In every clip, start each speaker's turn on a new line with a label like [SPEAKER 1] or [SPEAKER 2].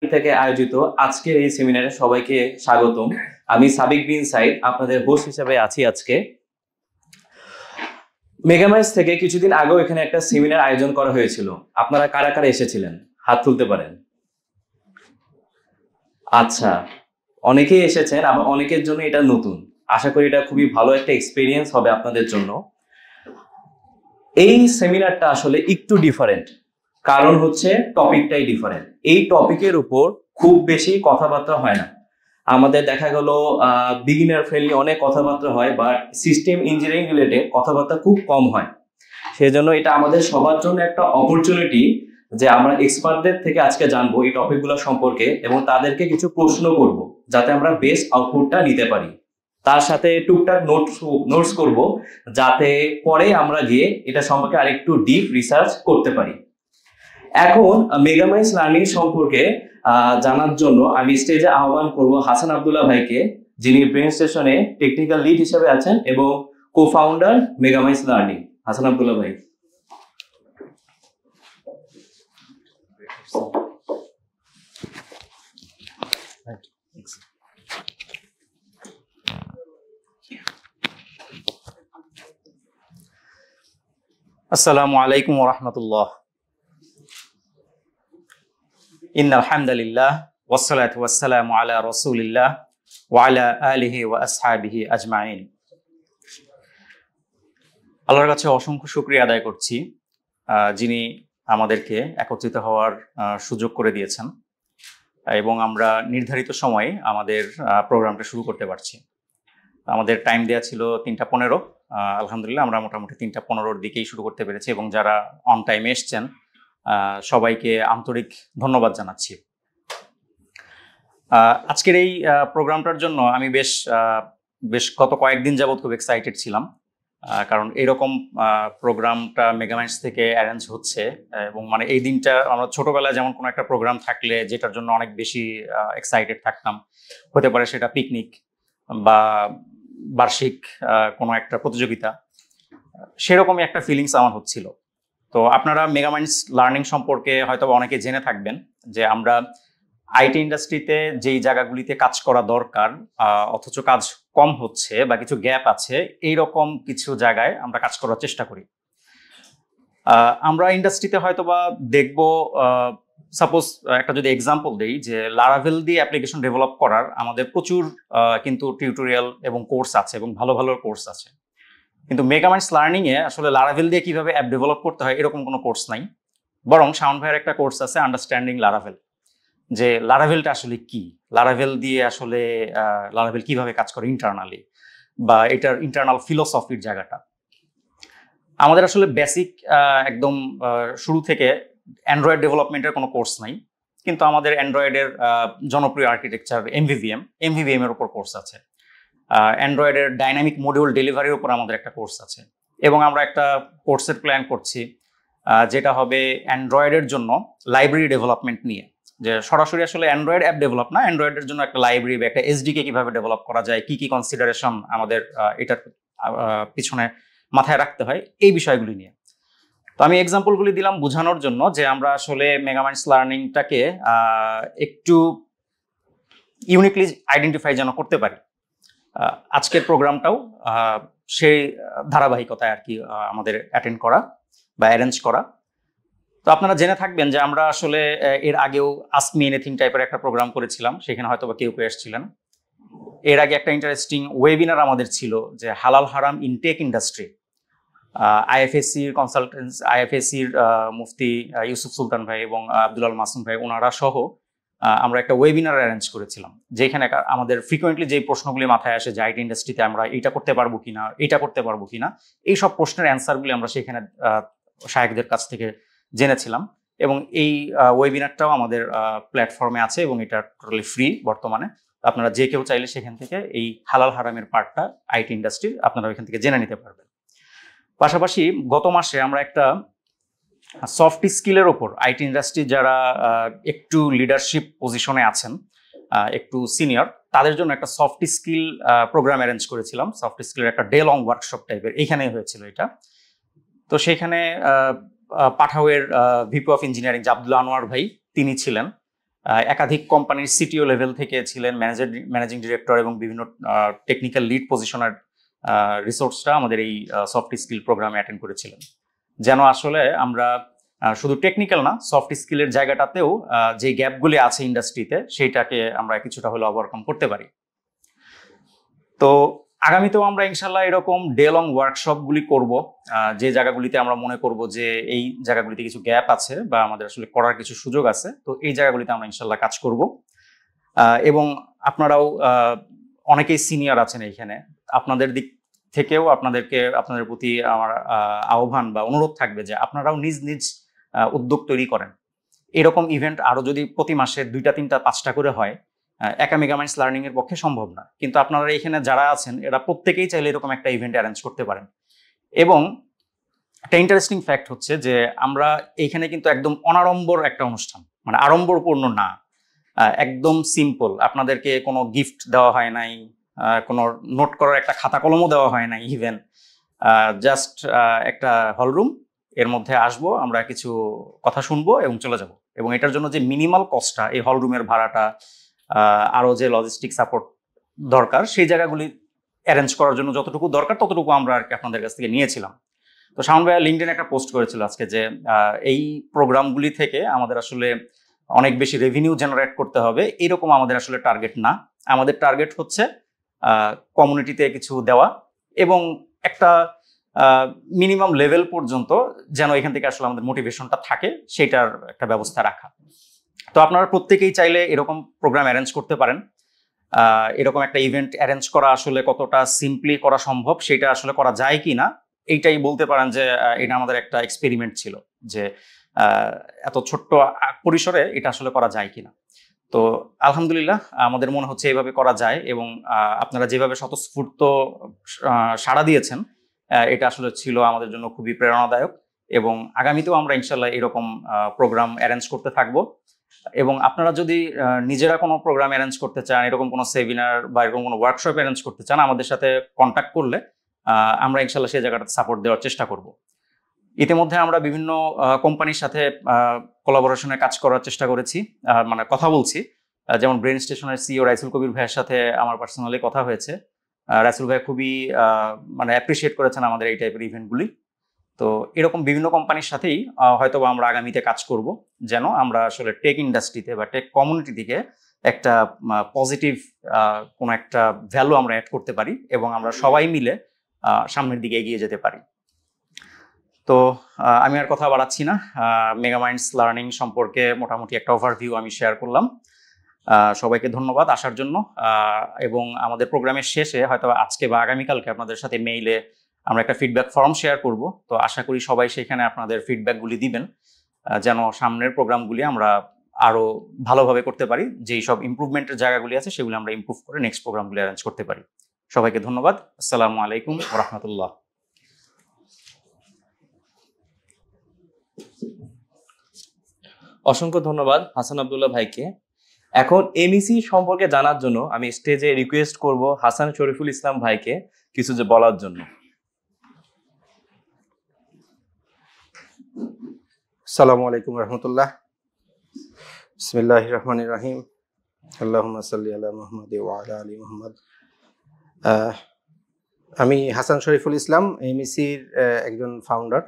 [SPEAKER 1] থেকে আয়োজিত আজকের এই সেমিনারে সবাইকে স্বাগতম। আমি সাবিক বিন সাইদ আপনাদের হোস্ট হিসেবে আছি আজকে। মেগামাইজ থেকে কিছুদিন আগেও এখানে একটা সেমিনার আয়োজন করা হয়েছিল। আপনারা কারা কারা এসেছিলেন হাত তুলতে পারেন। আচ্ছা, অনেকেই এসেছেন, আবার অনেকের জন্য এটা নতুন। আশা করি এটা খুবই ভালো একটা এক্সপিরিয়েন্স হবে আপনাদের জন্য। এই সেমিনারটা আসলে একটু ডিফারেন্ট, কারণ হচ্ছে টপিকটাই ডিফারেন্ট। এই টপিকের উপর খুব বেশি কথাবার্তা হয় না। আমাদের দেখা গেল বিগিনার ফ্রেন্ডলি অনেক কথাবার্তা হয়, বাট সিস্টেম ইঞ্জিনিয়ারিং রিলেটেড কথাবার্তা খুব কম হয়। সেজন্য এটা আমাদের সবার জন্য একটা অপরচুনিটি যে আমরা এক্সপার্টদের থেকে আজকে জানবো এই টপিকগুলো সম্পর্কে এবং তাদেরকে কিছু প্রশ্ন করব যাতে আমরা বেস্ট আউটপুটটা নিতে পারি। তার সাথে টুকটাক নোটস করব যাতে পরে আমরা গিয়ে এটা সম্পর্কে আরেকটু ডিপ রিসার্চ করতে পারি। এখন মেগামাইজ লার্নিং সম্পর্কে জানার জন্য আমি স্টেজে আহ্বান করব হাসান আব্দুল্লাহ ভাইকে, যিনি ব্রেন স্টেশনে টেকনিক্যাল লিড হিসেবে আছেন এবং কো ফাউন্ডার মেগামাইজ লার্নিং। হাসান আব্দুল্লাহ ভাই।
[SPEAKER 2] আসসালামু আলাইকুম ওয়া রাহমাতুল্লাহ। ইন্নাল হামদালিল্লাহ ওয়াসসালাতু ওয়াসসালামু আলা রাসূলিল্লাহ ওয়া আলা আলিহি ওয়া আসহাবিহি আজমাইন। আল্লাহর কাছে অসংখ্য শুকরিয়া আদায় করছি যিনি আমাদেরকে একত্রিত হওয়ার সুযোগ করে দিয়েছেন এবং আমরা নির্ধারিত সময়ে আমাদের প্রোগ্রামটা শুরু করতে পারছি। আমাদের টাইম দেওয়া ছিল 3:15। আলহামদুলিল্লাহ আমরা মোটামুটি 3:15-র দিকেই শুরু করতে পেরেছি এবং যারা অন টাইমে এসছেন সবাইকে আন্তরিক ধন্যবাদ জানাচ্ছি। আজকের এই প্রোগ্রামটার জন্য আমি বেশ গত কয়েকদিন যাবৎ খুব এক্সাইটেড ছিলাম, কারণ এরকম প্রোগ্রামটা মেগামাইন্ডস থেকে অ্যারেঞ্জ হচ্ছে এবং মানে এই দিনটা আমরা ছোটবেলায় যেমন কোনো একটা প্রোগ্রাম থাকলে যেটার জন্য অনেক বেশি এক্সাইটেড থাকতাম, হতে পারে সেটা পিকনিক বা বার্ষিক কোনো একটা প্রতিযোগিতা, সেরকমই একটা ফিলিংস আমার হচ্ছিল। তো আপনারা মেগামাইন্ডস লার্নিং সম্পর্কে হয়তো অনেকে জেনে থাকবেন যে আমরা আইটি ইন্ডাস্ট্রিতে যেই জায়গাগুলিতে কাজ করা দরকার অথচ কাজ কম হচ্ছে বা কিছু গ্যাপ আছে, এইরকম কিছু জায়গায় আমরা কাজ করার চেষ্টা করি। আমরা ইন্ডাস্ট্রিতে হয়তোবা দেখব, সাপোজ একটা যদি এক্সাম্পল দেই, যে লারাভেল দিয়ে অ্যাপ্লিকেশন ডেভেলপ করার আমাদের প্রচুর কিন্তু টিউটোরিয়াল এবং কোর্স আছে এবং ভালো ভালো কোর্স আছে, কিন্তু মেগামাইন্ডস লার্নিং এ আসলে লারাভেল দিয়ে কিভাবে অ্যাপ ডেভেলপ করতে হয় এরকম কোনো কোর্স নাই। বরং শাওন ভাইয়ের একটা কোর্স আছে আন্ডারস্ট্যান্ডিং লারাভেল, যে লারাভেলটা আসলে কি, লারাভেল দিয়ে আসলে লারাভেল কিভাবে কাজ করে ইন্টারনালি, বা এটার ইন্টারনাল ফিলোসফির জায়গাটা। আমাদের আসলে বেসিক একদম শুরু থেকে অ্যান্ড্রয়েড ডেভেলপমেন্টের কোনো কোর্স নাই, কিন্তু আমাদের অ্যান্ড্রয়েডের জনপ্রিয় আর্কিটেকচার এমভিভিএম এর উপর কোর্স আছে। অ্যান্ড্রয়েডের ডাইনামিক মডিউল ডেলিভারির উপর আমাদের একটা কোর্স আছে এবং আমরা একটা কোর্সের প্ল্যান করছি যেটা হবে অ্যান্ড্রয়েডের জন্য লাইব্রেরি ডেভেলপমেন্ট নিয়ে, যে সরাসরি আসলে অ্যান্ড্রয়েড অ্যাপ ডেভেলপ না, অ্যান্ড্রয়েডের জন্য একটা লাইব্রেরি বা একটা এসডিকে কিভাবে ডেভেলপ করা যায়, কি কি কনসিডারেশন আমাদের এটার পিছনে মাথায় রাখতে হয়, এই বিষয়গুলি নিয়ে। তো আমি এক্সাম্পলগুলি দিলাম বোঝানোর জন্য যে আমরা আসলে মেগামাইন্ডস লার্নিংটাকে একটু ইউনিকলি আইডেন্টিফাই যেন করতে পারি। আজকের প্রোগ্রামটাও সেই ধারাবাহিকতায় আর কি আমাদের অ্যাটেন্ড করা বা অ্যারেঞ্জ করা। তো আপনারা জেনে থাকবেন যে আমরা আসলে এর আগেও আস্ক মি এনিথিং টাইপের একটা প্রোগ্রাম করেছিলাম, সেখানে হয়তো বা কেউ এসেছিলেন। এর আগে একটা ইন্টারেস্টিং ওয়েবিনার আমাদের ছিল যে হালাল হারাম ইন টেক ইন্ডাস্ট্রি। আইএফএসির কনসালটেন্টস, আইএফএসির মুফতি ইউসুফ সুলতান ভাই এবং আব্দুল আল মাসুম ভাই, ওনারা সহ আমরা একটা ওয়েবিনার অ্যারেঞ্জ করেছিলাম, যেখানে আমাদের ফ্রিকোয়েন্টলি যে প্রশ্নগুলি মাথায় আসে যে আইটি ইন্ডাস্ট্রিতে আমরা এটা করতে পারবো কিনা, এটা করতে পারবো কিনা, এই সব প্রশ্নের অ্যান্সারগুলি আমরা সেখানে শায়েখদের কাছ থেকে জেনেছিলাম। এবং এই ওয়েবিনারটাও আমাদের প্ল্যাটফর্মে আছে এবং এটা টোটালি ফ্রি বর্তমানে। আপনারা যে কেউ চাইলে সেখান থেকে এই হালাল হারামের পার্টটা আইটি ইন্ডাস্ট্রির আপনারা ওইখান থেকে জেনে নিতে পারবেন। পাশাপাশি গত মাসে আমরা একটা সফট স্কিলের ওপর আইটি ইন্ডাস্ট্রি যারা একটু লিডারশিপ পজিশনে আছেন, একটু সিনিয়র, তাদের জন্য একটা সফট স্কিল প্রোগ্রাম অ্যারেঞ্জ করেছিলাম। সফট স্কিলের একটা ডে লং ওয়ার্কশপ টাইপের এইখানেই হয়েছিল এটা। তো সেইখানে পাঠাওয়ের VP of engineering Abdul Anwar ভাই তিনি ছিলেন, একাধিক কোম্পানির সিটিও লেভেল থেকে ছিলেন, ম্যানেজিং ডিরেক্টর এবং বিভিন্ন টেকনিক্যাল লিড পজিশনের রিসোর্সটা আমাদের এই সফট স্কিল প্রোগ্রামে অ্যাটেন্ড করেছিলেন, যেন আসলে আমরা শুধু টেকনিক্যাল না, সফট স্কিলের জায়গাটাতেও যে গ্যাপগুলি আছে ইন্ডাস্ট্রিতে সেইটাকে আমরা কিছুটা হলে ওভারকাম করতে পারি। তো আগামীতেও আমরা ইনশাল্লাহ এরকম ডে লং ওয়ার্কশপগুলি করব, যে জায়গাগুলিতে আমরা মনে করব যে এই জায়গাগুলিতে কিছু গ্যাপ আছে বা আমাদের আসলে করার কিছু সুযোগ আছে, তো এই জায়গাগুলিতে আমরা ইনশাল্লাহ কাজ করব। এবং আপনারাও অনেকেই সিনিয়র আছেন এইখানে, আপনাদের দিক থেকেও আপনাদের প্রতি আমার আহ্বান বা অনুরোধ থাকবে যে আপনারাও নিজ নিজ উদ্যোগ তৈরি করেন। এরকম ইভেন্ট আরো যদি প্রতি মাসে 2টা 3টা 5টা করে হয়, একা মেগামাইন্ডস লার্নিং এর পক্ষে সম্ভব না, কিন্তু আপনারা এখানে যারা আছেন এরা প্রত্যেকেই চাইলে এরকম একটা ইভেন্ট অ্যারেঞ্জ করতে পারেন। এবং একটা ইন্টারেস্টিং ফ্যাক্ট হচ্ছে যে আমরা এইখানে কিন্তু একদম অনাড়ম্বর একটা অনুষ্ঠান, মানে আড়ম্বরপূর্ণ না, একদম সিম্পল। আপনাদেরকে কোনো গিফট দেওয়া হয় নাই, কোনো নোট করার একটা খাতা কলমও দেওয়া হয় নাই, ইভেন জাস্ট একটা হলরুম, এর মধ্যে আসবো, আমরা কিছু কথা শুনবো এবং চলে যাব। এবং এটার জন্য যে মিনিমাল কস্টটা, এই হলরুমের ভাড়াটা, আরো যে লজিস্টিক সাপোর্ট দরকার, সেই জায়গাগুলি অ্যারেঞ্জ করার জন্য যতটুকু দরকার ততটুকু আমরা আর কি আপনাদের কাছ থেকে নিয়েছিলাম। তো শাওন ভাইয়া লিঙ্কডইনে একটা পোস্ট করেছিল আজকে যে এই প্রোগ্রামগুলি থেকে আমাদের আসলে অনেক বেশি রেভিনিউ জেনারেট করতে হবে, এরকম আমাদের আসলে টার্গেট না। আমাদের টার্গেট হচ্ছে কমিউনিটিতে কিছু দেওয়া এবং একটা মিনিমাম লেভেল পর্যন্ত যেন এখান থেকে আসলে আমাদের মোটিভেশনটা থাকে, সেটার একটা ব্যবস্থা রাখা। তো আপনারা প্রত্যেকেই চাইলে এরকম প্রোগ্রাম অ্যারেঞ্জ করতে পারেন। এরকম একটা ইভেন্ট অ্যারেঞ্জ করা আসলে কতটা সিম্পলি করা সম্ভব, সেটা আসলে করা যায় কি না, এইটাই বলতে পারেন যে এটা আমাদের একটা এক্সপেরিমেন্ট ছিল যে এত ছোট্ট পরিসরে এটা আসলে করা যায় কিনা। তো আলহামদুলিল্লাহ আমাদের মনে হচ্ছে এইভাবে করা যায়, এবং আপনারা যেভাবে স্বতঃস্ফূর্ত সাড়া দিয়েছেন, এটা আসলে ছিল আমাদের জন্য খুবই প্রেরণাদায়ক। এবং আগামীতেও আমরা ইনশাল্লাহ এরকম প্রোগ্রাম অ্যারেঞ্জ করতে থাকবো। এবং আপনারা যদি নিজেরা কোনো প্রোগ্রাম অ্যারেঞ্জ করতে চান, এরকম কোনো সেমিনার বা এরকম কোনো ওয়ার্কশপ অ্যারেঞ্জ করতে চান, আমাদের সাথে কন্ট্যাক্ট করলে আমরা ইনশাল্লাহ সেই জায়গাটাতে সাপোর্ট দেওয়ার চেষ্টা করব। ইতিমধ্যে আমরা বিভিন্ন কোম্পানির সাথে কোলাবোরেশনে কাজ করার চেষ্টা করেছি, মানে কথা বলছি। যেমন ব্রেন স্টেশনের সিইও রাইসুল কবির ভাইয়ের সাথে আমার পার্সোনালি কথা হয়েছে। রাইসুল ভাই খুবই মানে অ্যাপ্রিসিয়েট করেছেন আমাদের এই টাইপের ইভেন্টগুলি। তো এরকম বিভিন্ন কোম্পানির সাথেই হয়তো আমরা আগামীতে কাজ করব, যেন আমরা আসলে টেক ইন্ডাস্ট্রিতে বা টেক কমিউনিটি থেকে একটা পজিটিভ কোনো একটা ভ্যালু আমরা অ্যাড করতে পারি এবং আমরা সবাই মিলে সামনের দিকে এগিয়ে যেতে পারি। তো আমি আর কথা বাড়াচ্ছি না, মেগামাইন্ডস লার্নিং সম্পর্কে মোটামুটি একটা ওভারভিউ আমি শেয়ার করলাম। সবাইকে ধন্যবাদ আসার জন্য। এবং আমাদের প্রোগ্রামের শেষে হয়তো আজকে বা আগামীকালকে আপনাদের সাথে মেইলে আমরা একটা ফিডব্যাক ফর্ম শেয়ার করব। তো আশা করি সবাই সেখানে আপনাদের ফিডব্যাকগুলি দিবেন, যেন সামনের প্রোগ্রামগুলি আমরা আরো ভালোভাবে করতে পারি। যেই সব ইমপ্রুভমেন্টের জায়গাগুলি আছে সেগুলো আমরা ইমপ্রুভ করে নেক্সট প্রোগ্রামগুলি অ্যারেঞ্জ করতে পারি। সবাইকে ধন্যবাদ। আসসালামু আলাইকুম ওয়া রাহমাতুল্লাহ।
[SPEAKER 1] অসংখ্য ধন্যবাদ হাসান আব্দুল্লাহ ভাইকে। এখন এমইসি সম্পর্কে জানার জন্য আমি স্টেজে রিকোয়েস্ট করব হাসান শরীফুল ইসলাম ভাইকে কিছু যে বলার জন্য।
[SPEAKER 3] আসসালামু আলাইকুম রহমতুল্লাহ। বিসমিল্লাহির রহমানির রহিম। আল্লাহুম্মা সাল্লি আলা মুহাম্মাদ ওয়া আলা আলি মুহাম্মাদ। আমি হাসান শরীফুল ইসলাম, এমইসির একজন ফাউন্ডার।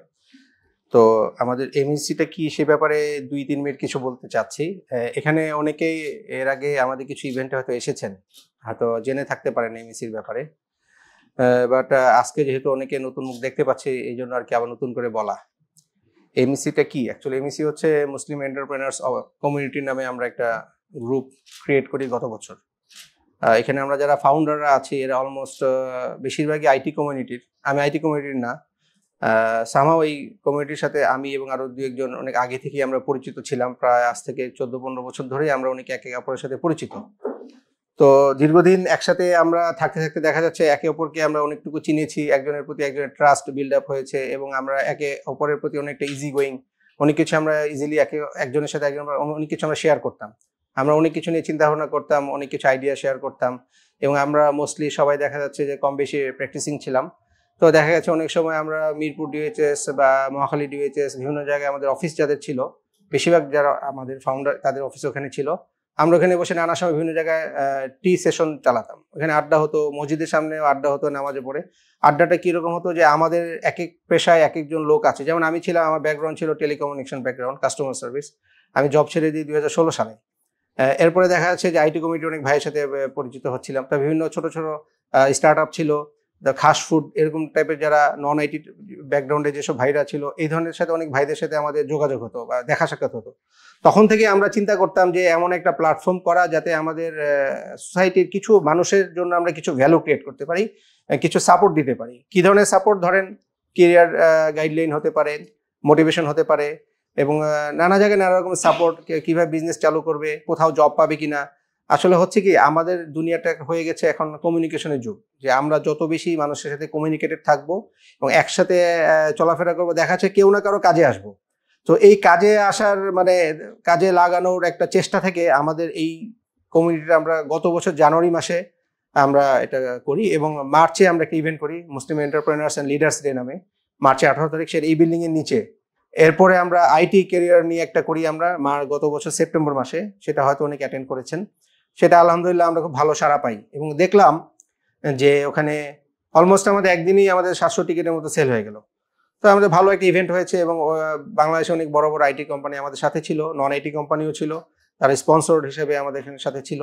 [SPEAKER 3] তো আমাদের এমইসিটা কি সে ব্যাপারে 2-3 মিনিট কিছু বলতে চাচ্ছি। এখানে অনেকেই এর আগে আমাদের কিছু ইভেন্টে হয়তো এসেছেন, হয়তো জেনে থাকতে পারেন এমইসির ব্যাপারে, বাট আজকে যেহেতু অনেকে নতুন মুখ দেখতে পাচ্ছে, এই জন্য আর কি আবার নতুন করে বলা। এমইসিটা কি? অ্যাকচুয়ালি এমইসি হচ্ছে মুসলিম এন্টারপ্রেনার্স কমিউনিটি নামে আমরা একটা গ্রুপ ক্রিয়েট করি গত বছর। এখানে আমরা যারা ফাউন্ডাররা আছি এরা অলমোস্ট বেশিরভাগই আইটি কমিউনিটির। আমি আইটি কমিউনিটির না, সামহাও এই কমিউনিটির সাথে আমি এবং আরো 2-1 অনেক আগে থেকেই আমরা পরিচিত ছিলাম। প্রায় আজ থেকে 14-15 বছর ধরেই আমরা অনেকে একে অপরের সাথে পরিচিত। তো দীর্ঘদিন একসাথে আমরা থাকতে থাকতে দেখা যাচ্ছে একে অপরকে আমরা অনেকটুকু চিনেছি, একজনের প্রতি একজনের ট্রাস্ট বিল্ড আপ হয়েছে এবং আমরা একে অপরের প্রতি অনেকটা ইজি গোয়িং, অনেক কিছু আমরা ইজিলি একজনের সাথে একজন অনেক কিছু আমরা শেয়ার করতাম। আমরা অনেক কিছু নিয়ে চিন্তা ভাবনা করতাম, অনেক কিছু আইডিয়া শেয়ার করতাম এবং আমরা মোস্টলি সবাই দেখা যাচ্ছে যে কম বেশি প্র্যাকটিসিং ছিলাম। তো দেখা গেছে অনেক সময় আমরা মিরপুর ডিএইচএস বা মহাখালী ডিএইচএস বিভিন্ন জায়গায় আমাদের অফিস যাদের ছিল বেশিরভাগ যারা আমাদের ফাউন্ডার তাদের অফিস ওখানে ছিল। আমরা ওখানে বসে নানা সময় বিভিন্ন জায়গায় টি সেশন চালাতাম, ওখানে আড্ডা হতো, মসজিদের সামনে আড্ডা হতো নামাজে পড়ে। আড্ডাটা কিরকম হতো যে আমাদের এক এক পেশায় এক একজন লোক আছে, যেমন আমি ছিলাম, আমার ব্যাকগ্রাউন্ড ছিল টেলিকমিউনিকেশন ব্যাকগ্রাউন্ড, কাস্টমার সার্ভিস। আমি জব ছেড়ে দিই 2016 সালে। এরপরে দেখা যাচ্ছে যে আইটি কমিটি অনেক ভাইয়ের সাথে পরিচিত হচ্ছিলাম। তা বিভিন্ন ছোট ছোট স্টার্ট আপ ছিল, খাস ফুড এরকম টাইপের যারা নন আইটি ব্যাকগ্রাউন্ডে যেসব ভাইরা ছিল, এই ধরনের সাথে অনেক ভাইদের সাথে আমাদের যোগাযোগ হতো বা দেখা সাক্ষাৎ হতো। তখন থেকে আমরা চিন্তা করতাম যে এমন একটা প্ল্যাটফর্ম করা যাতে আমাদের সোসাইটির কিছু মানুষের জন্য আমরা কিছু ভ্যালু ক্রিয়েট করতে পারি, কিছু সাপোর্ট দিতে পারি। কি ধরনের সাপোর্ট? ধরেন কেরিয়ার গাইডলাইন হতে পারে, মোটিভেশন হতে পারে, এবং নানা জায়গায় নানা রকমের সাপোর্ট, কিভাবে বিজনেস চালু করবে, কোথাও জব পাবে কিনা। আসলে হচ্ছে কি, আমাদের দুনিয়াটা হয়ে গেছে এখন কমিউনিকেশনের যুগ, যে আমরা যত বেশি মানুষের সাথে কমিউনিকেটেড থাকবো এবং একসাথে চলাফেরা করবো, দেখা যাচ্ছে কেউ না কারো কাজে আসবো। তো এই কাজে আসার মানে কাজে লাগানোর একটা চেষ্টা থেকে আমাদের এই কমিউনিটিটা আমরা গত বছর জানুয়ারি মাসে আমরা এটা করি, এবং মার্চে আমরা একটা ইভেন্ট করি মুসলিম এন্টারপ্রেনার্স অ্যান্ড লিডার্স ডে নামে, মার্চে 18 তারিখ, সেটা এই বিল্ডিং এর নিচে। এরপরে আমরা আইটি ক্যারিয়ার নিয়ে একটা করি আমরা গত বছর সেপ্টেম্বর মাসে, সেটা হয়তো অনেকে অ্যাটেন্ড করেছেন। সেটা আলহামদুলিল্লাহ আমরা খুব ভালো সাড়া পাই, এবং দেখলাম যে ওখানে অলমোস্ট আমাদের একদিনই আমাদের 700 টিকিটের মতো সেল হয়ে গেল। তো আমাদের ভালো একটা ইভেন্ট হয়েছে, এবং বাংলাদেশে অনেক বড় বড় আইটি কোম্পানি আমাদের সাথে ছিল, নন আইটি কোম্পানিও ছিল, তারা স্পন্সর হিসেবে আমাদের এখানে সাথে ছিল।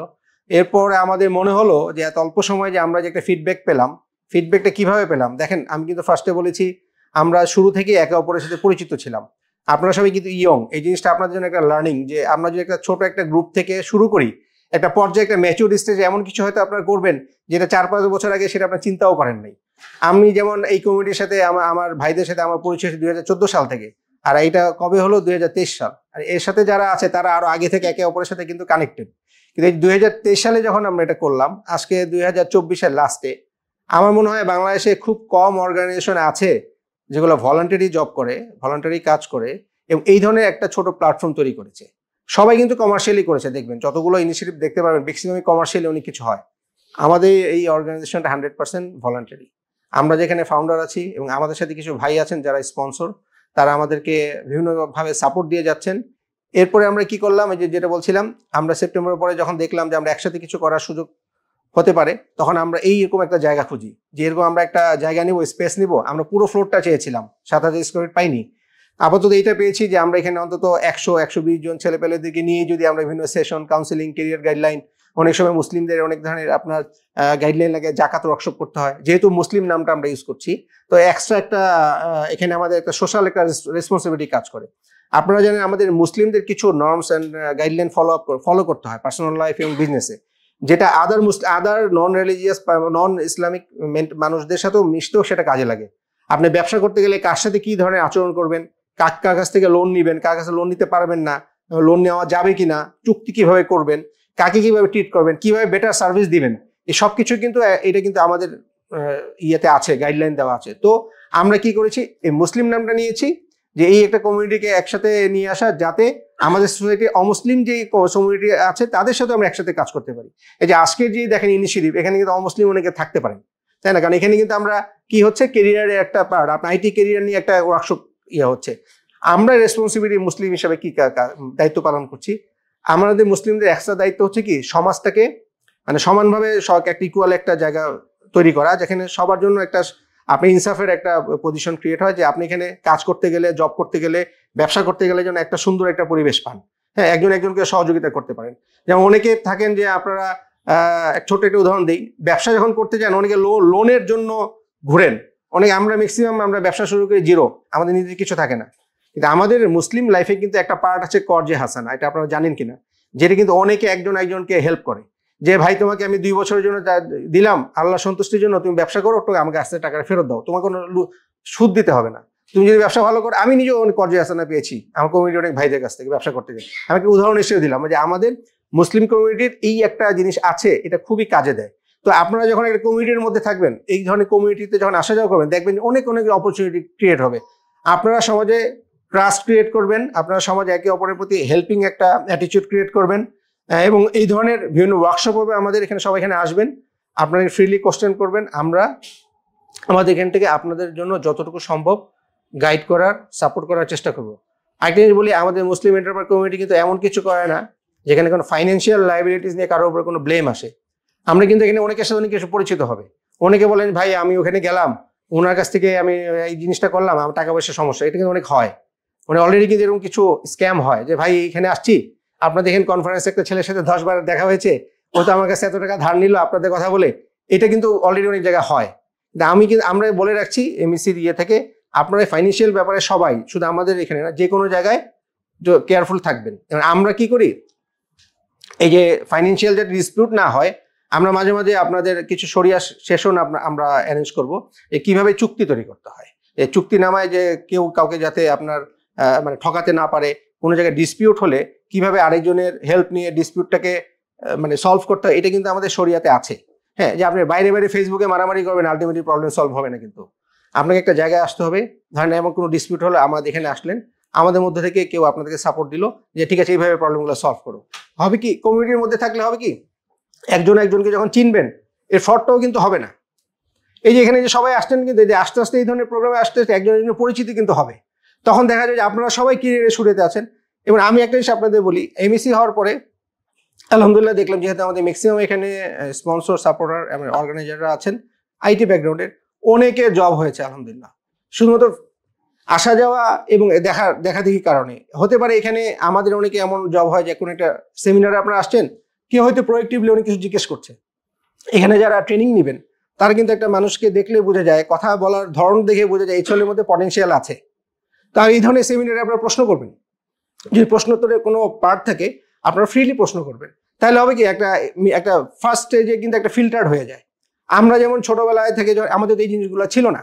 [SPEAKER 3] এরপর আমাদের মনে হলো যে এত অল্প সময় যে আমরা যে একটা ফিডব্যাক পেলাম, ফিডব্যাকটা কিভাবে পেলাম? দেখেন, আমি কিন্তু ফার্স্টে বলেছি আমরা শুরু থেকে একে অপরের সাথে পরিচিত ছিলাম। আপনারা সবাই কিন্তু ইয়ং, এই জিনিসটা আপনাদের জন্য একটা লার্নিং, যে আমরা যদি একটা ছোট একটা গ্রুপ থেকে শুরু করি, একটা পর্যায়ে একটা ম্যাচিউর স্টেজে এমন কিছু হয়তো আপনারা করবেন যেটা 4-5 বছর আগে সেটা আপনার চিন্তাও করেন নাই। আমি যেমন এই কমিটির সাথে আমার ভাইদের সাথে আমার পরিচয় 2014 সাল থেকে, আর এইটা কবে হলো 2023 সাল। আর এর সাথে যারা আছে তারা আরো আগে থেকে একে অপরের সাথে কিন্তু কানেক্টেড। কিন্তু এই 2023 সালে যখন আমরা এটা করলাম, আজকে 2024-এর লাস্টে, আমার মনে হয় বাংলাদেশে খুব কম অর্গানাইজেশন আছে যেগুলো ভলান্টারি জব করে, ভলান্টারি কাজ করে, এবং এই ধরনের একটা ছোট প্ল্যাটফর্ম তৈরি করেছে। সবাই কিন্তু কমার্শিয়ালি করেছে, দেখবেন যতগুলো ইনিশিয়েটিভ দেখতে পারবেন ম্যাক্সিমামই কমার্শিয়ালি অনেক কিছু হয়। আমাদের এই অর্গানাইজেশনটা 100% ভলান্টারি। আমরা যেখানে ফাউন্ডার আছি এবং আমাদের সাথে কিছু ভাই আছেন যারা স্পন্সর, তারা আমাদেরকে বিভিন্নভাবে সাপোর্ট দিয়ে যাচ্ছেন। এরপরে আমরা কি করলাম, এই যেটা বলছিলাম, আমরা সেপ্টেম্বরের পরে যখন দেখলাম যে আমরা একসাথে কিছু করার সুযোগ হতে পারে, তখন আমরা এইরকম একটা জায়গা খুঁজি, যে এরকম আমরা একটা জায়গা নিব, স্পেস নিব। আমরা পুরো ফ্লোরটা চেয়েছিলাম, 7000 স্কোয়ার ফিট পাইনি। আপাতত এইটা পেয়েছি যে আমরা এখানে অন্তত 100-120 জন ছেলেপেলেদেরকে নিয়ে যদি আমরা বিভিন্ন সেশন, কাউন্সিলিং, কেরিয়ার গাইডলাইন, অনেক সময় মুসলিমদের অনেক ধরনের আপনার গাইডলাইন লাগে, জাকাত ওয়ার্কশপ করতে হয়, যেহেতু মুসলিম নামটা আমরা ইউজ করছি, তো এক্সট্রা একটা এখানে আমাদের একটা সোশ্যাল একটা রেসপন্সিবিলিটি কাজ করে। আপনারা জানেন আমাদের মুসলিমদের কিছু নর্মস অ্যান্ড গাইডলাইন ফলো করতে হয় পার্সোনাল লাইফ এবং বিজনেসে, যেটা আদার নন রিলিজিয়াস, নন ইসলামিক মানুষদের সাথেও মিশতেও সেটা কাজে লাগে। আপনি ব্যবসা করতে গেলে কার সাথে কি ধরনের আচরণ করবেন, কার কাছ থেকে লোন নিবেন, কার কাছে লোন নিতে পারবেন না, লোন নেওয়া যাবে কিনা, চুক্তি কিভাবে করবেন, কাকে কিভাবে ট্রিট করবেন, কিভাবে বেটার সার্ভিস দিবেন, এই সব কিছু কিন্তু এটা কিন্তু আমাদের ইয়েতে আছে, গাইডলাইন দেওয়া আছে। তো আমরা কি করেছি, এই মুসলিম নামটা নিয়েছি, যে এই একটা কমিউনিটিকে একসাথে নিয়ে আসা, যাতে আমাদের সোসাইটি অমুসলিম যে কমিউনিটি আছে তাদের সাথে আমরা একসাথে কাজ করতে পারি। এই যে আজকের যে দেখেন ইনিশিয়েটিভ, এখানে কিন্তু অমুসলিম অনেকে থাকতে পারেন, তাই না? কারণ এখানে কিন্তু আমরা কি হচ্ছে, কেরিয়ারের একটা পার্ট, আপনার আইটি কেরিয়ার নিয়ে একটা ওয়ার্কশপ হচ্ছে। আমরা রেসপন্সিবিলিটি মুসলিম হিসাবে কি দায়িত্ব পালন করছি, আমাদের মুসলিমদের এক্সট্রা দায়িত্ব হচ্ছে কি, সমাজটাকে মানে সমানভাবে একটা ইকুয়াল একটা জায়গা তৈরি করা, যেখানে সবার জন্য একটা আপনি ইনসাফের একটা পজিশন ক্রিয়েট হয়, যে আপনি এখানে কাজ করতে গেলে, জব করতে গেলে, ব্যবসা করতে গেলে যেন একটা সুন্দর একটা পরিবেশ পান। হ্যাঁ, একজন একজনকে সহযোগিতা করতে পারেন। যেমন অনেকে থাকেন যে আপনারা ছোট একটা উদাহরণ দিই, ব্যবসা যখন করতে যান অনেকে লোনের জন্য ঘুরেন, অনেকে আমরা ম্যাক্সিমাম আমরা ব্যবসা শুরু করি জিরো, আমাদের নিজের কিছু থাকে না। কিন্তু আমাদের মুসলিম লাইফে কিন্তু একটা পার্ট আছে কর্জে হাসানা, এটা আপনারা জানেন কিনা, যেটা কিন্তু অনেকে একজন একজনকে হেল্প করে, যে ভাই তোমাকে আমি 2 বছরের জন্য দিলাম আল্লাহ সন্তুষ্টির জন্য, তুমি ব্যবসা করো, তো আমাকে আস্তে টাকাটা ফেরত দাও, তোমাকে কোনো সুদ দিতে হবে না, তুমি যদি ব্যবসা ভালো করো। আমি নিজেও অনেক কর্জে হাসানা পেয়েছি আমার কমিউনিটি অনেক ভাইদের কাছ থেকে ব্যবসা করতে গিয়ে। আমি একটা উদাহরণ হিসেবে দিলাম যে আমাদের মুসলিম কমিউনিটির এই একটা জিনিস আছে, এটা খুবই কাজে দেয়। তো আপনারা যখন একটা কমিউনিটির মধ্যে থাকবেন, এই ধরনের কমিউনিটিতে যখন আসা যাওয়া করবেন, দেখবেন অনেক অনেক অপরচুনিটি ক্রিয়েট হবে। আপনারা সমাজে ট্রাস্ট ক্রিয়েট করবেন, আপনারা সমাজে একে অপরের প্রতি হেল্পিং একটা অ্যাটিটিউড ক্রিয়েট করবেন, এবং এই ধরনের বিভিন্ন ওয়ার্কশপ হবে আমাদের এখানে, সবাই এখানে আসবেন, আপনারা ফ্রিলি কোশ্চেন করবেন। আমরা আমাদের এখান থেকে আপনাদের জন্য যতটুকু সম্ভব গাইড করার, সাপোর্ট করার চেষ্টা করব। আরেকটা জিনিস বলি, আমাদের মুসলিম এন্টারপ্রাইজ কমিউনিটি কিন্তু এমন কিছু করে না যেখানে কোনো ফাইন্যান্সিয়াল লাইবিলিটিস নিয়ে কারোর উপর কোনো ব্লেম আসে। আমরা কিন্তু এখানে অনেকের সাথে অনেক কিছু পরিচিত হবে। অনেকে বলেন ভাই আমি ওখানে গেলাম, ওনার কাছ থেকে আমি এই জিনিসটা করলাম, আমার টাকা পয়সার সমস্যা, এটা কিন্তু অনেক হয়। মানে অলরেডি কিন্তু এরকম কিছু স্ক্যাম হয় যে ভাই এখানে আসছি, আপনাদের এখানে কনফারেন্সে একটা ছেলের সাথে 10 বার দেখা হয়েছে, ও তো আমার কাছে এত টাকা ধার নিল আপনাদের কথা বলে, এটা কিন্তু অলরেডি অনেক জায়গায় হয়। আমরা বলে রাখছি এমইসির ইয়ে থেকে, আপনারা ফাইন্যান্সিয়াল ব্যাপারে সবাই, শুধু আমাদের এখানে না, যে কোনো জায়গায় কেয়ারফুল থাকবেন। আমরা কি করি, এই যে ফাইন্যান্সিয়াল যাতে ডিসপিউট না হয়, আমরা মাঝে মাঝে আপনাদের কিছু শরিয়া সেশন আমরা অ্যারেঞ্জ করব, যে কিভাবে চুক্তি তৈরি করতে হয়। এই চুক্তি নামায় যে কেউ কাউকে যাতে আপনার মানে ঠকাতে না পারে, কোনো জায়গায় ডিসপিউট হলে কিভাবে আরেকজনের হেল্প নিয়ে ডিসপিউটটাকে মানে সলভ করতে হয়, এটা কিন্তু আমাদের শরিয়াতে আছে। হ্যাঁ, যে আপনি বাইরে বাইরে ফেসবুকে মারামারি করবেন, আলটিমেটলি প্রবলেম সলভ হবে না। কিন্তু আপনাকে একটা জায়গায় আসতে হবে, ধরেন এমন কোনো ডিসপিউট হলো, আমাদের এখানে আসলেন, আমাদের মধ্যে থেকে কেউ আপনাদেরকে সাপোর্ট দিল যে ঠিক আছে এইভাবে প্রবলেমগুলো সলভ করো। হবে কি, কমিউনিটির মধ্যে থাকলে হবে কি, একজন একজনকে যখন চিনবেন, এর ফ্রডটাও কিন্তু হবে না। এই যে এখানে যে সবাই আসছেন, কিন্তু এই যে আস্তে আস্তে এই ধরনের প্রোগ্রামে আসতে আসতে একজন একজনের পরিচিতি কিন্তু হবে। তখন দেখা যায় যে আপনারা সবাই ক্যারিয়ারের শুরুতে আছেন। এবং আমি একটা জিনিস আপনাদের বলি, এমইসি হওয়ার পরে আলহামদুলিল্লাহ দেখলাম যেহেতু আমাদের ম্যাক্সিমাম এখানে স্পন্সর সাপোর্টার এবং অর্গানাইজাররা আছেন আইটি ব্যাকগ্রাউন্ডের, অনেকের জব হয়েছে আলহামদুলিল্লাহ, শুধুমাত্র আসা যাওয়া এবং দেখা দেখি কারণে। হতে পারে এখানে আমাদের অনেকে এমন জব হয় যে কোনো একটা সেমিনারে আপনারা আসছেন, কেউ হয়তো প্রোয়েক্টিভলি অনেক কিছু জিজ্ঞেস করছে। এখানে যারা ট্রেনিং নেবেন তারা কিন্তু একটা মানুষকে দেখলে বোঝা যায়, কথা বলার ধরন দেখে বোঝা যায় এই ছেলের মধ্যে পটেনশিয়াল আছে। তার এই ধরনের সেমিনারে আপনারা প্রশ্ন করবেন, যদি প্রশ্নোত্তরের কোনো পার্ট থাকে আপনারা ফ্রিলি প্রশ্ন করবেন। তাহলে হবে কি, একটা ফার্স্ট স্টেজে কিন্তু একটা ফিল্টার হয়ে যায়। আমরা যেমন ছোটবেলায় থেকে আমাদের এই জিনিসগুলো ছিল না,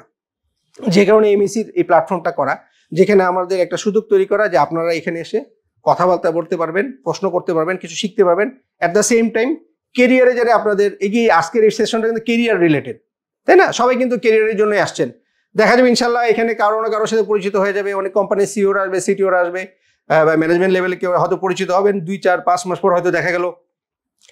[SPEAKER 3] যে কারণে এমইসির এই প্ল্যাটফর্মটা করা, যেখানে আমাদের একটা সুযোগ তৈরি করা যে আপনারা এখানে এসে কথাবার্তা বলতে পারবেন, প্রশ্ন করতে পারবেন, কিছু শিখতে পারবেন। অ্যাট দ্য সেম টাইম কেরিয়ারে যারা আপনাদের এই যে আজকের এই সেশনটা কিন্তু কেরিয়ার রিলেটেড, তাই না? সবাই কিন্তু কেরিয়ারের জন্যই আসছেন। দেখা যাবে ইনশাল্লাহ এখানে কারো না কারোর সাথে পরিচিত হয়ে যাবে, অনেক কোম্পানির সিওরা আসবে, সিটিওরা আসবে, বা ম্যানেজমেন্ট লেভেলে কেউ হয়তো পরিচিত হবেন। 2, 4, 5 মাস পর হয়তো দেখা গেল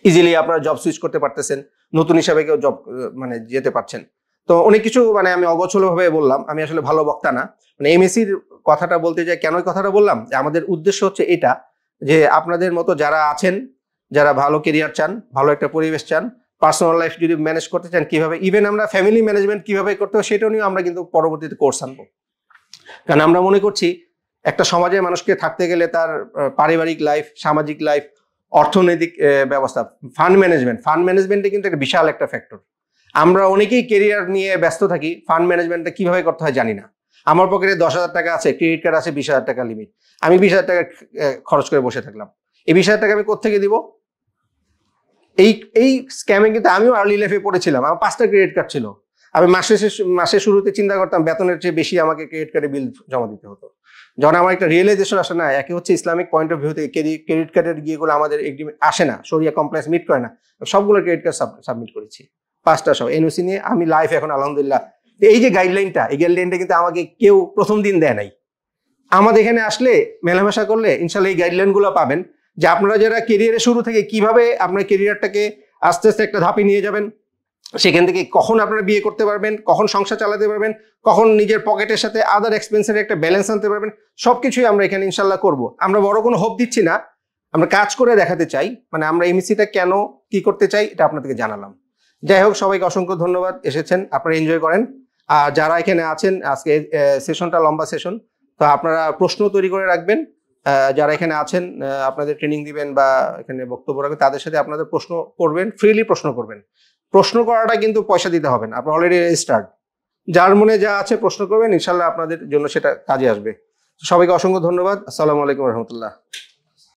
[SPEAKER 3] ইজিলি আপনারা জব সুইচ করতে পারতেছেন, নতুন হিসাবে কেউ জব মানে যেতে পারছেন। তো অনেক কিছু মানে আমি অগোছলভাবে বললাম, আমি আসলে ভালো বক্তা না। মানে এমএসসির কথাটা বলতে যাই, কেন কথাটা বললাম, যে আমাদের উদ্দেশ্য হচ্ছে এটা, যে আপনাদের মতো যারা আছেন, যারা ভালো কেরিয়ার চান, ভালো একটা পরিবেশ চান, পার্সোনাল লাইফ যদি ম্যানেজ করতে চান কিভাবে, ইভেন আমরা ফ্যামিলি ম্যানেজমেন্ট কিভাবে করতে হবে সেটাও নিয়েও আমরা কিন্তু পরবর্তীতে কোর্স আনবো। কারণ আমরা মনে করছি একটা সমাজে মানুষকে থাকতে গেলে তার পারিবারিক লাইফ, সামাজিক লাইফ, অর্থনৈতিক ব্যবস্থা, ফান্ড ম্যানেজমেন্টে কিন্তু একটা বিশাল একটা ফ্যাক্টর। আমরা অনেকেই কেরিয়ার নিয়ে ব্যস্ত থাকি, ফান্ড ম্যানেজমেন্টটা কিভাবে করতে হয় জানি না। আমার পকেটে 10,000 টাকা আছে, ক্রেডিট কার্ড আছে 20,000 টাকা লিমিট, আমি 20,000 টাকা খরচ করে বসে থাকলাম। এই 20,000 টাকা আমি কোত্থেকে দিব? এই স্ক্যামে কিন্তু আমিও আর্লি লাইফে পড়েছিলাম। আমার 5টা ক্রেডিট কার্ড ছিল। আমি মাসের শুরুতে চিন্তা করতাম বেতনের চেয়ে বেশি আমাকে ক্রেডিট কার্ডে বিল জমা দিতে হতো। যখন আমার একটা রিয়েলাইজেশন আসে না, একে হচ্ছে ইসলামিক পয়েন্ট অফ ভিউ থেকে ক্রেডিট কার্ডের গিয়েগুলো আমাদের এগ্রিমেন্ট আসে না, শরিয়া কমপ্লায়েন্স মিট করে না, সবগুলো ক্রেডিট কার্ড সাবমিট করেছি, 5টা সব এনওসি নিয়ে আমি লাইফ এখন আলহামদুলিল্লাহ। এই যে গাইডলাইনটা, এই গাইডলাইনটা কিন্তু আমাকে কেউ প্রথম দিন দেয় নাই। আমাদের এখানে আসলে মেলামেশা করলে ইনশাল্লাহ এই গাইডলাইনগুলো পাবেন, যে আপনারা যারা কেরিয়ারের শুরু থেকে কিভাবে আপনার কেরিয়ারটাকে আস্তে আস্তে একটা ধাপে নিয়ে যাবেন, সেখান থেকে কখন আপনারা বিয়ে করতে পারবেন, কখন সংসার চালাতে পারবেন, কখন নিজের পকেটের সাথে আদার এক্সপেন্সের একটা ব্যালেন্স আনতে পারবেন, সবকিছুই আমরা এখানে ইনশাল্লাহ করব। আমরা বড় কোনো হোপ দিচ্ছি না, আমরা কাজ করে দেখাতে চাই। মানে আমরা এমইসিটা কেন কি করতে চাই এটা আপনাদেরকে জানালাম। যাই হোক, সবাইকে অসংখ্য ধন্যবাদ, এসেছেন, আপনারা এনজয় করেন। আর যারা এখানে আছেন, আজকে সেশনটা লম্বা সেশন, তো আপনারা প্রশ্ন তৈরি করে রাখবেন। যারা এখানে আছেন, আপনাদের ট্রেনিং দিবেন বা এখানে বক্তব্য রাখবেন, তাদের সাথে আপনাদের প্রশ্ন করবেন, ফ্রিলি প্রশ্ন করবেন। প্রশ্ন করাটা কিন্তু পয়সা দিতে হবে না, আপনার অলরেডি রেজিস্টার্ড। যার মনে যা আছে প্রশ্ন করবেন, ইনশাল্লাহ আপনাদের জন্য সেটা কাজে আসবে। সবাইকে অসংখ্য ধন্যবাদ। আসসালামু আলাইকুম রহমতুল্লাহ।